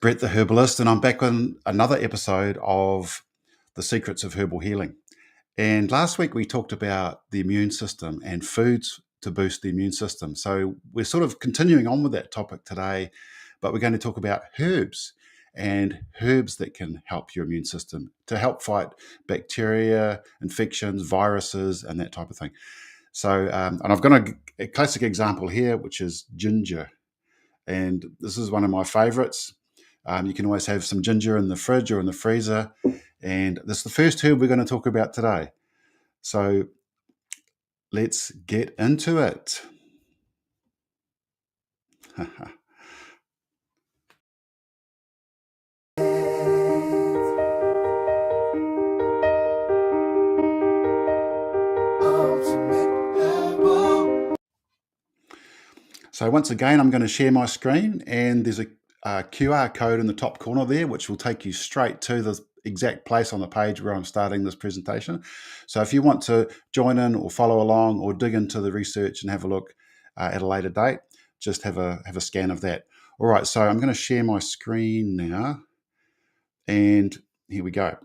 Brett the Herbalist, and I'm back on another episode of The Secrets of Herbal Healing. And last week we talked about the immune system and foods to boost the immune system. So we're sort of continuing on with that topic today, but we're going to talk about herbs and herbs that can help your immune system to help fight bacteria, infections, viruses, and that type of thing. So, and I've got a classic example here, which is ginger. And this is one of my favorites. You can always have some ginger in the fridge or in the freezer. And this is the first herb we're going to talk about today. So let's get into it. So once again, I'm going to share my screen, and there's a QR code in the top corner there, which will take you straight to the exact place on the page where I'm starting this presentation. So if you want to join in or follow along or dig into the research and have a look at a later date, just have a scan of that. All right, so I'm going to share my screen now, and here we go.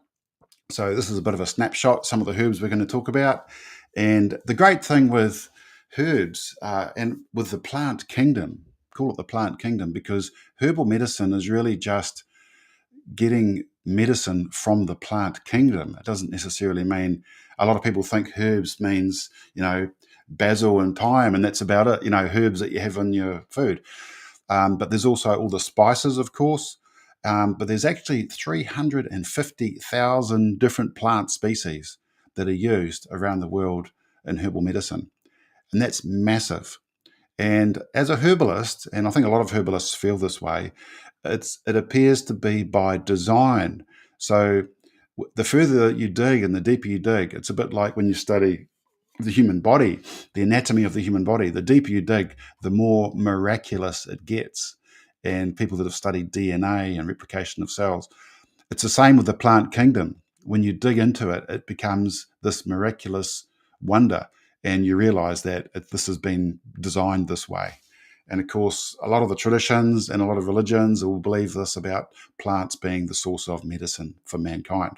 So this is a bit of a snapshot, some of the herbs we're going to talk about. And the great thing with herbs and with the plant kingdom, call it the plant kingdom, because herbal medicine is really just getting medicine from the plant kingdom. It doesn't necessarily mean, a lot of people think herbs means, basil and thyme, and that's about it, herbs that you have in your food. But there's also all the spices, of course. But there's actually 350,000 different plant species that are used around the world in herbal medicine. And that's massive. And as a herbalist, and I think a lot of herbalists feel this way, it appears to be by design. So the further you dig and the deeper you dig, it's a bit like when you study the human body, the anatomy of the human body. The deeper you dig, the more miraculous it gets. And people that have studied DNA and replication of cells, it's the same with the plant kingdom. When you dig into it, it becomes this miraculous wonder, and you realize that this has been designed this way. And of course, a lot of the traditions and a lot of religions will believe this about plants being the source of medicine for mankind.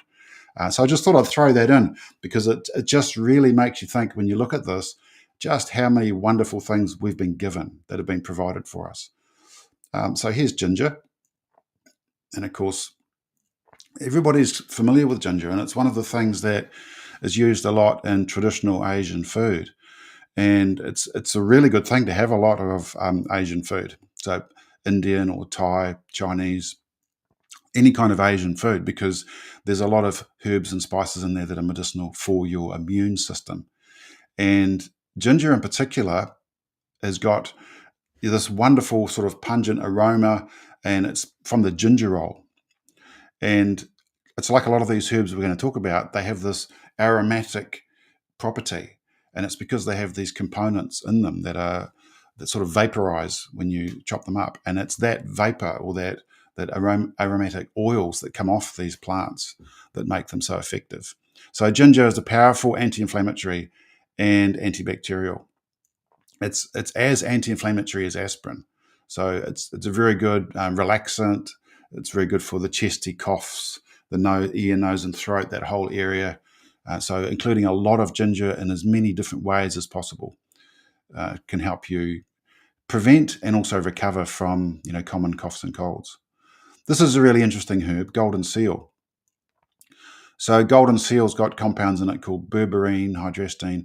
So I just thought I'd throw that in because it just really makes you think when you look at this, just how many wonderful things we've been given that have been provided for us. So here's ginger. And of course, everybody's familiar with ginger, and it's one of the things that is used a lot in traditional Asian food. And it's a really good thing to have a lot of Asian food. So Indian or Thai, Chinese, any kind of Asian food, because there's a lot of herbs and spices in there that are medicinal for your immune system. And ginger in particular has got this wonderful sort of pungent aroma, and it's from the gingerol. And it's like a lot of these herbs we're going to talk about, they have this aromatic property, and it's because they have these components in them that sort of vaporize when you chop them up. And it's that vapor or that aromatic oils that come off these plants that make them so effective. So ginger is a powerful anti-inflammatory and antibacterial. It's as anti-inflammatory as aspirin. So it's a very good relaxant. It's very good for the chesty coughs, the ear, nose, and throat, that whole area. So including a lot of ginger in as many different ways as possible can help you prevent and also recover from common coughs and colds. This is a really interesting herb, golden seal. So golden seal's got compounds in it called berberine, hydrastine,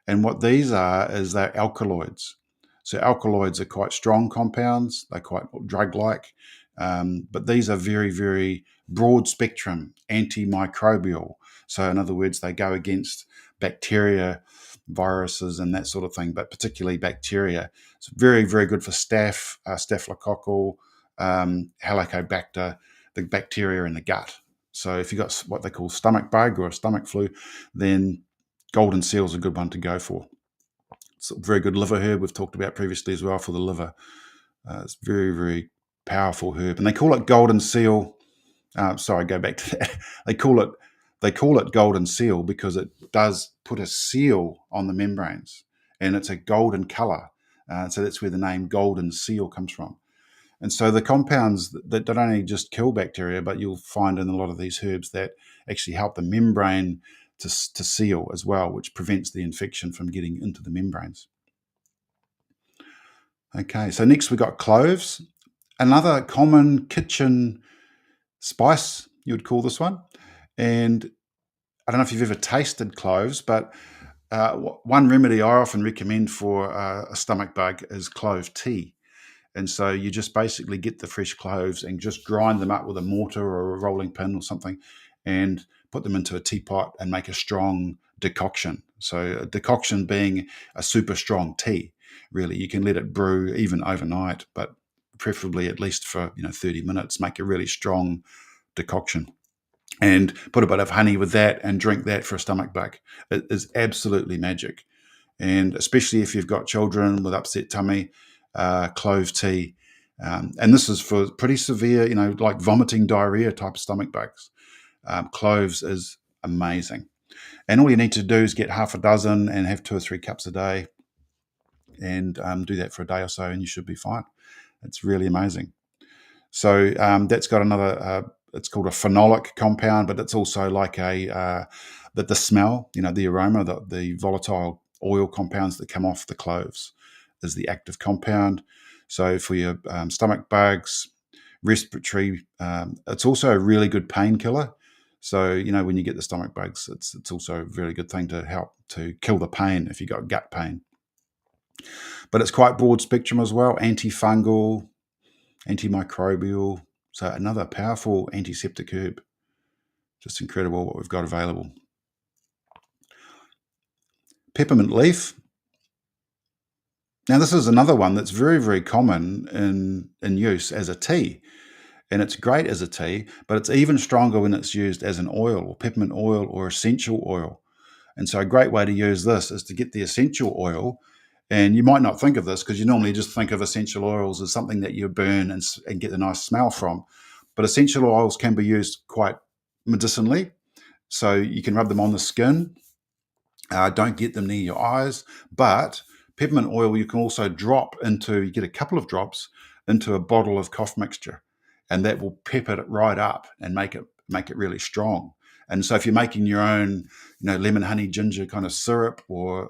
and what these are is they're alkaloids. So alkaloids are quite strong compounds, they're quite drug-like, but these are very, very broad spectrum, antimicrobial. So in other words, they go against bacteria, viruses, and that sort of thing, but particularly bacteria. It's very, very good for staph, staphylococcal, helicobacter, the bacteria in the gut. So if you've got what they call stomach bug or a stomach flu, then golden seal is a good one to go for. It's a very good liver herb we've talked about previously as well for the liver. It's very, very powerful herb. And they call it golden seal. Sorry, go back to that. They call it golden seal because it does put a seal on the membranes, and it's a golden color. So that's where the name golden seal comes from. And so the compounds that don't only just kill bacteria, but you'll find in a lot of these herbs that actually help the membrane to seal as well, which prevents the infection from getting into the membranes. Okay, so next we got cloves, another common kitchen spice, you would call this one. And I don't know if you've ever tasted cloves, but one remedy I often recommend for a stomach bug is clove tea. And so you just basically get the fresh cloves and just grind them up with a mortar or a rolling pin or something and put them into a teapot and make a strong decoction. So a decoction being a super strong tea, really. You can let it brew even overnight, but preferably at least for 30 minutes, make a really strong decoction. And put a bit of honey with that and drink that for a stomach bug. It is absolutely magic. And especially if you've got children with upset tummy, clove tea. And this is for pretty severe, like vomiting, diarrhea type stomach bugs. Cloves is amazing. And all you need to do is get half a dozen and have 2 or 3 cups a day and do that for a day or so and you should be fine. It's really amazing. So that's got another, it's called a phenolic compound, but it's also like the smell, the aroma, the volatile oil compounds that come off the cloves is the active compound. So for your stomach bugs, respiratory, it's also a really good painkiller. So, when you get the stomach bugs, it's also a really good thing to help to kill the pain if you've got gut pain. But it's quite broad spectrum as well, antifungal, antimicrobial. So another powerful antiseptic herb. Just incredible what we've got available. Peppermint leaf. Now this is another one that's very, very common in use as a tea. And it's great as a tea, but it's even stronger when it's used as an oil or peppermint oil or essential oil. And so a great way to use this is to get the essential oil. And you might not think of this because you normally just think of essential oils as something that you burn and get a nice smell from. But essential oils can be used quite medicinally. So you can rub them on the skin. Don't get them near your eyes. But peppermint oil you can also you get a couple of drops into a bottle of cough mixture. And that will pepper it right up and make it really strong. And so if you're making your own, lemon, honey, ginger kind of syrup or,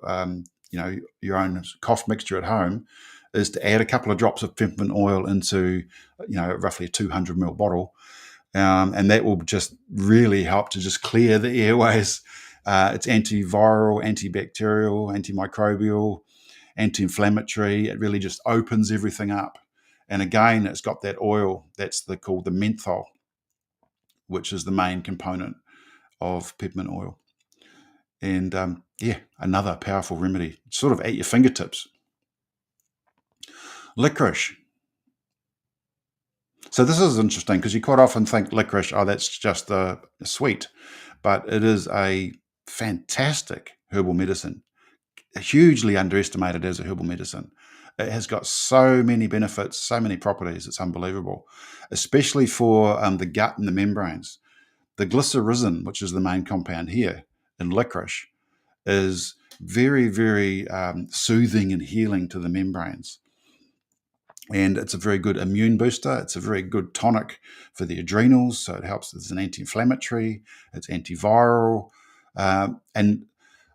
your own cough mixture at home, is to add a couple of drops of peppermint oil into, roughly a 200 ml bottle. And that will just really help to just clear the airways. It's antiviral, antibacterial, antimicrobial, anti-inflammatory. It really just opens everything up. And again, it's got that oil that's called the menthol, which is the main component of peppermint oil. And another powerful remedy, sort of at your fingertips. Licorice. So this is interesting because you quite often think licorice, that's just sweet, but it is a fantastic herbal medicine, hugely underestimated as a herbal medicine. It has got so many benefits, so many properties, it's unbelievable, especially for the gut and the membranes. The glycyrrhizin, which is the main compound here in licorice, is very, very soothing and healing to the membranes. And it's a very good immune booster. It's a very good tonic for the adrenals. So it helps as an anti-inflammatory, it's antiviral. And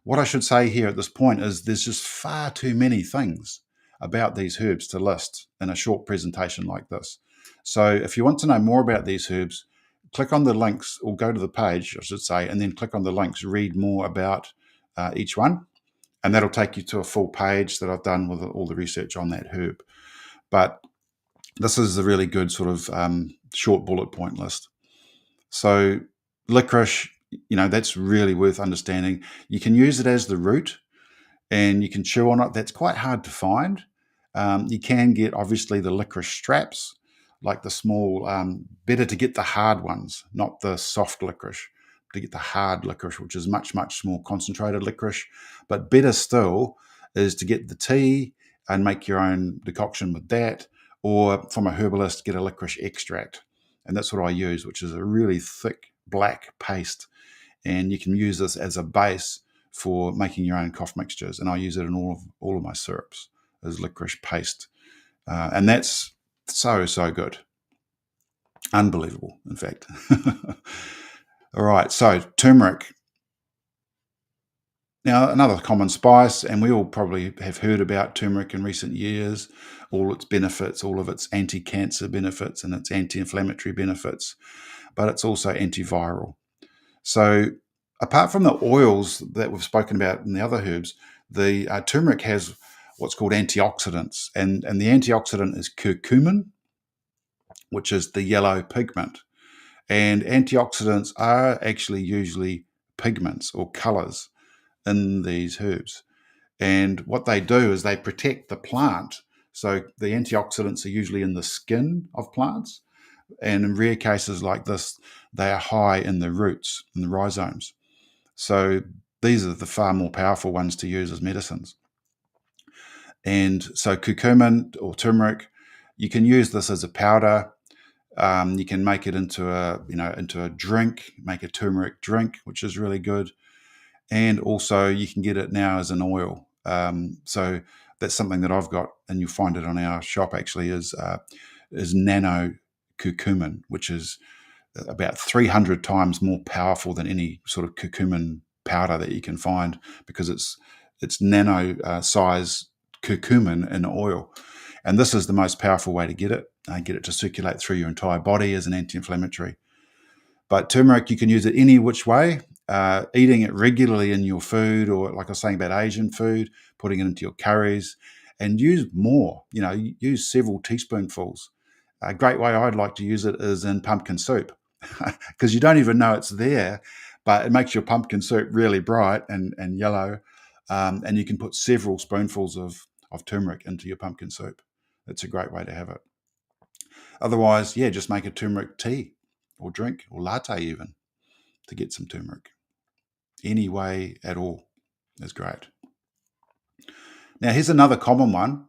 what I should say here at this point is there's just far too many things about these herbs to list in a short presentation like this. So if you want to know more about these herbs, click on the links or go to the page, I should say, and then click on the links, read more about each one. And that'll take you to a full page that I've done with all the research on that herb. But this is a really good sort of short bullet point list. So licorice, that's really worth understanding. You can use it as the root and you can chew on it. That's quite hard to find. You can get, obviously, the licorice straps, like the small, better to get the hard ones, not the soft licorice, to get the hard licorice, which is much, much more concentrated licorice. But better still is to get the tea and make your own decoction with that, or from a herbalist, get a licorice extract. And that's what I use, which is a really thick black paste. And you can use this as a base for making your own cough mixtures. And I use it in all of my syrups as licorice paste. And that's So good. Unbelievable, in fact. All right, so turmeric. Now, another common spice, and we all probably have heard about turmeric in recent years, all its benefits, all of its anti-cancer benefits and its anti-inflammatory benefits, but it's also antiviral. So, apart from the oils that we've spoken about in the other herbs, the turmeric has what's called antioxidants, and the antioxidant is curcumin, which is the yellow pigment. And antioxidants are actually usually pigments or colors in these herbs. And what they do is they protect the plant. So the antioxidants are usually in the skin of plants. And in rare cases like this, they are high in the roots and the rhizomes. So these are the far more powerful ones to use as medicines. And so curcumin or turmeric, you can use this as a powder. You can make it into a drink, make a turmeric drink, which is really good. And also you can get it now as an oil. So that's something that I've got, and you'll find it on our shop actually, is nano curcumin, which is about 300 times more powerful than any sort of curcumin powder that you can find, because it's nano size curcumin in oil. And this is the most powerful way to get it to circulate through your entire body as an anti-inflammatory. But turmeric, you can use it any which way. Eating it regularly in your food, or like I was saying about Asian food, putting it into your curries, and use more. Use several teaspoonfuls. A great way I'd like to use it is in pumpkin soup, because you don't even know it's there, but it makes your pumpkin soup really bright and yellow, and you can put several spoonfuls of turmeric into your pumpkin soup. It's a great way to have it. Otherwise, yeah, just make a turmeric tea or drink or latte even to get some turmeric. Any way at all is great. Now, here's another common one,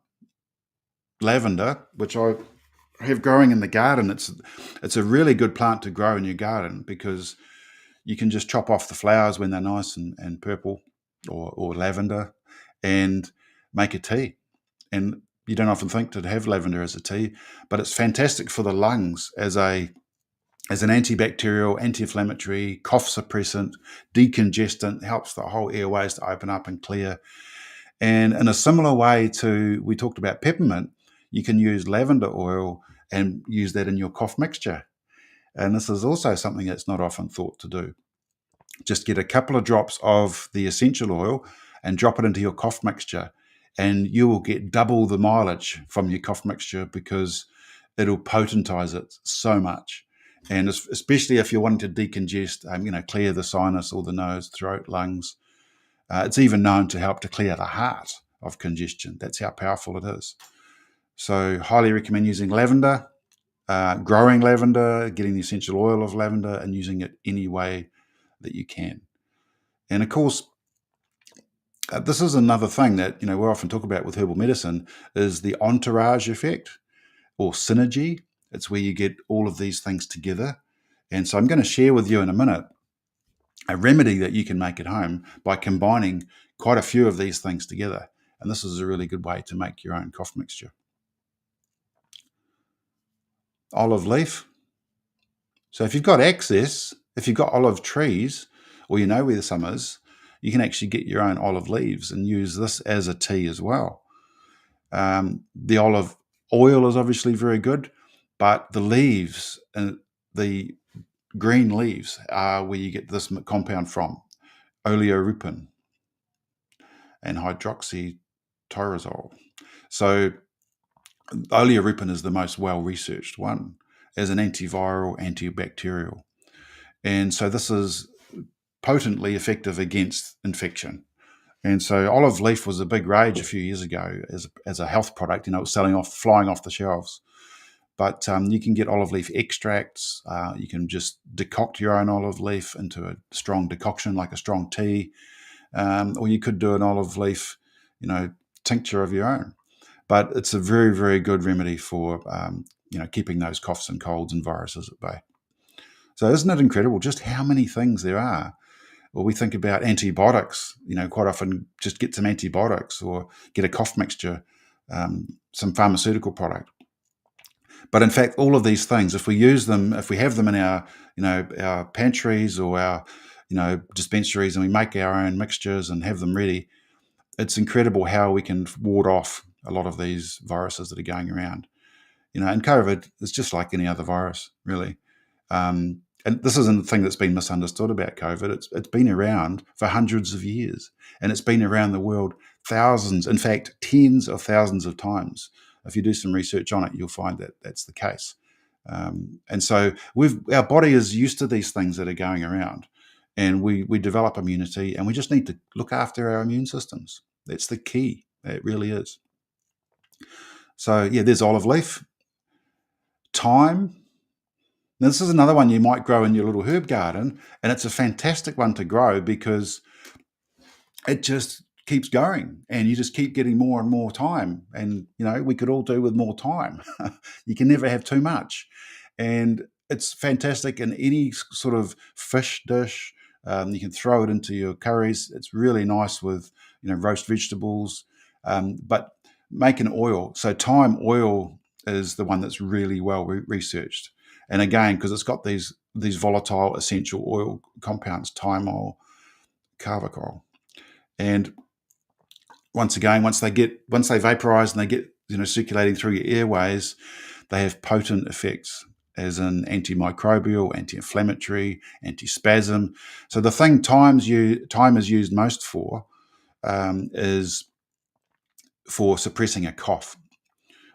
lavender, which I have growing in the garden. It's a really good plant to grow in your garden, because you can just chop off the flowers when they're nice and purple, or lavender, and make a tea. And you don't often think to have lavender as a tea, but it's fantastic for the lungs as an antibacterial, anti-inflammatory, cough suppressant, decongestant, helps the whole airways to open up and clear. And in a similar way to, we talked about peppermint, you can use lavender oil and use that in your cough mixture. And this is also something that's not often thought to do. Just get a couple of drops of the essential oil and drop it into your cough mixture, and you will get double the mileage from your cough mixture, because it'll potentize it so much. And especially if you're wanting to decongest, clear the sinus or the nose, throat, lungs. It's even known to help to clear the heart of congestion. That's how powerful it is. So highly recommend using lavender, growing lavender, getting the essential oil of lavender, and using it any way that you can. And of course, this is another thing that we often talk about with herbal medicine, is the entourage effect or synergy. It's where you get all of these things together. And so I'm going to share with you in a minute a remedy that you can make at home by combining quite a few of these things together. And this is a really good way to make your own cough mixture. Olive leaf. So if you've got access, if you've got olive trees, or you know where some is, you can actually get your own olive leaves and use this as a tea as well. The olive oil is obviously very good, but the leaves, and the green leaves, are where you get this compound from, oleoripin and hydroxytyrosol. So oleoripin is the most well-researched one as an antiviral, antibacterial. And so this is potently effective against infection. And so olive leaf was a big rage a few years ago as a health product. It was flying off the shelves. But you can get olive leaf extracts. You can just decoct your own olive leaf into a strong decoction, like a strong tea. Or you could do an olive leaf, tincture of your own. But it's a very, very good remedy for, keeping those coughs and colds and viruses at bay. So isn't it incredible just how many things there are? Or we think about antibiotics, quite often just get some antibiotics or get a cough mixture, some pharmaceutical product. But in fact, all of these things, if we use them, if we have them in our, our pantries or our, dispensaries, and we make our own mixtures and have them ready, it's incredible how we can ward off a lot of these viruses that are going around. And COVID is just like any other virus, really. And this isn't the thing that's been misunderstood about COVID. It's been around for hundreds of years, and it's been around the world thousands, in fact, tens of thousands of times. If you do some research on it, you'll find that that's the case. And so our body is used to these things that are going around, and we develop immunity, and we just need to look after our immune systems. That's the key. It really is. So yeah, there's olive leaf, thyme. Now, this is another one you might grow in your little herb garden, and it's a fantastic one to grow because it just keeps going, and you just keep getting more and more time. And, we could all do with more time. You can never have too much. And it's fantastic in any sort of fish dish. You can throw it into your curries. It's really nice with, roast vegetables. But make an oil. So thyme oil is the one that's really well researched. And again, because it's got these volatile essential oil compounds, thymol, carvacrol. And once again, once they vaporize and they get circulating through your airways, they have potent effects, as in antimicrobial, anti-inflammatory, anti-spasm. So the thing thyme is used most for is for suppressing a cough.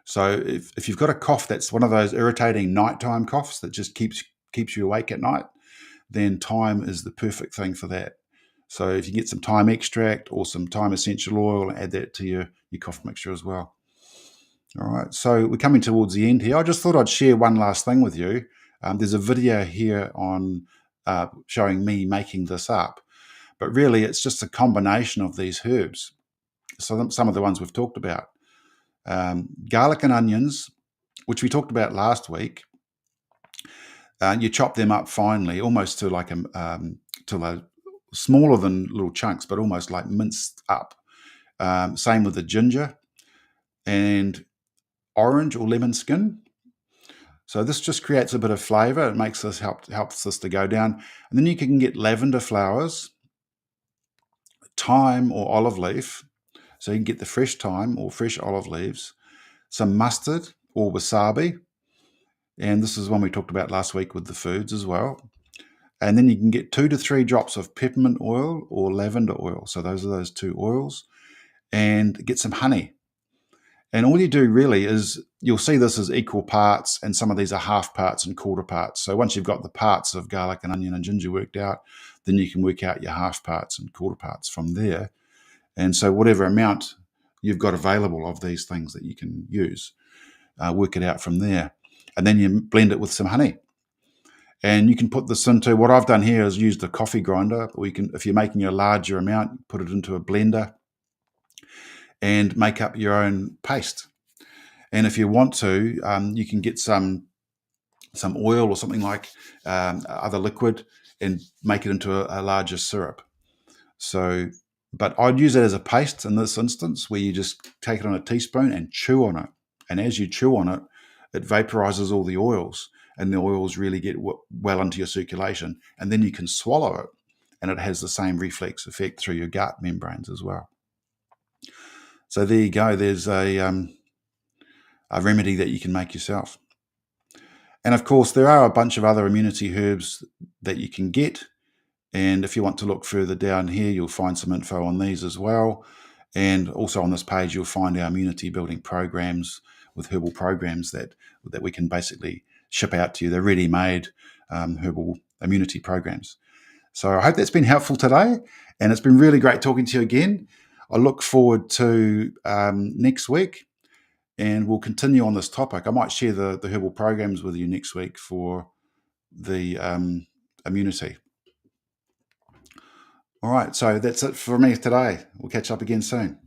So if you've got a cough that's one of those irritating nighttime coughs that just keeps you awake at night, then thyme is the perfect thing for that. So if you get some thyme extract or some thyme essential oil, and add that to your cough mixture as well. All right, so we're coming towards the end here. I just thought I'd share one last thing with you. There's a video here on showing me making this up, but really it's just a combination of these herbs. So some of the ones we've talked about. Garlic and onions, which we talked about last week. You chop them up finely, almost to like smaller than little chunks, but almost like minced up. Same with the ginger and orange or lemon skin. So this just creates a bit of flavor. It makes this helps this to go down. And then you can get lavender flowers, thyme or olive leaf. So you can get the fresh thyme or fresh olive leaves, some mustard or wasabi. And this is one we talked about last week with the foods as well. And then you can get 2 to 3 drops of peppermint oil or lavender oil. So those are those two oils. And get some honey. And all you do really is, you'll see this as equal parts, and some of these are half parts and quarter parts. So once you've got the parts of garlic and onion and ginger worked out, then you can work out your half parts and quarter parts from there. And so whatever amount you've got available of these things that you can use, work it out from there. And then you blend it with some honey. And you can put this into, what I've done here is used a coffee grinder, or you can, if you're making a larger amount, put it into a blender and make up your own paste. And if you want to, you can get some oil or something like other liquid and make it into a larger syrup. So, but I'd use it as a paste in this instance, where you just take it on a teaspoon and chew on it. And as you chew on it, it vaporizes all the oils, and the oils really get well into your circulation. And then you can swallow it, and it has the same reflex effect through your gut membranes as well. So there you go. There's a remedy that you can make yourself. And of course, there are a bunch of other immunity herbs that you can get. And if you want to look further down here, you'll find some info on these as well. And also on this page, you'll find our immunity building programs with herbal programs that we can basically ship out to you. They're ready-made herbal immunity programs. So I hope that's been helpful today. And it's been really great talking to you again. I look forward to next week, and we'll continue on this topic. I might share the herbal programs with you next week for the immunity. All right, so that's it for me today. We'll catch up again soon.